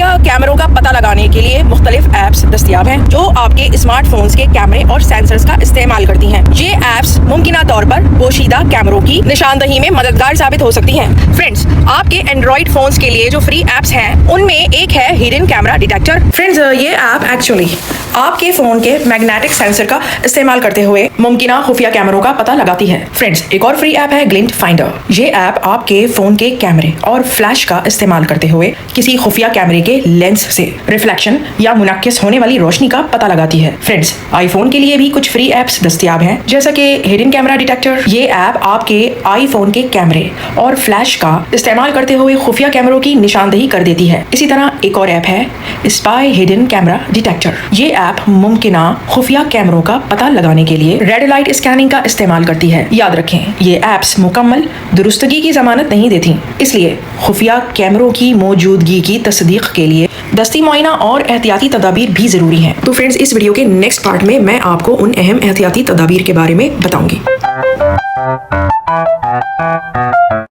खुफिया कैमरों का पता लगाने के लिए मुख्तलिफ ऐप्स दस्तियाब हैं जो आपके स्मार्टफोन्स के कैमरे और सेंसर्स का इस्तेमाल करती हैं। ये ऐप्स मुमकिना तौर पर पोशीदा कैमरों की निशानदही में मददगार साबित हो सकती हैं। फ्रेंड्स, आपके एंड्रॉइड फोन्स के लिए जो फ्री ऐप्स हैं उनमें एक है हिडन कैमरा डिटेक्टर। फ्रेंड्स, ये ऐप एक्चुअली आपके फोन के मैग्नेटिक सेंसर का इस्तेमाल करते हुए मुमकिना खुफिया कैमरों का पता लगाती है। फ्रेंड्स, एक और फ्री ऐप है ग्लिंट फाइंडर। ये ऐप आपके फोन के कैमरे और फ्लैश का इस्तेमाल करते हुए किसी खुफिया कैमरे के लेंस से रिफ्लेक्शन या मुनक्किस होने वाली रोशनी का पता लगाती है। फ्रेंड्स, आईफोन के लिए भी कुछ फ्री ऐप्स दस्तियाब हैं जैसा कि हिडन कैमरा डिटेक्टर। ये ऐप आपके आईफोन के कैमरे और फ्लैश का इस्तेमाल करते हुए खुफिया कैमरों की निशानदही कर देती है। इसी तरह एक और ऐप है स्पाई हिडन कैमरा डिटेक्टर। ये ऐप मुमकिना खुफिया कैमरों का पता लगाने के लिए रेड लाइट स्कैनिंग का इस्तेमाल करती है। याद रखें, ये ऐप्स मुकम्मल दुरुस्तगी की जमानत नहीं देती, इसलिए खुफिया कैमरों की मौजूदगी की तस्दीक के लिए दस्ती मुआयना और एहतियाती तदाबीर भी जरूरी हैं। तो फ्रेंड्स, इस वीडियो के नेक्स्ट पार्ट में मैं आपको उन अहम एहतियाती तदाबीर के बारे में बताऊंगी।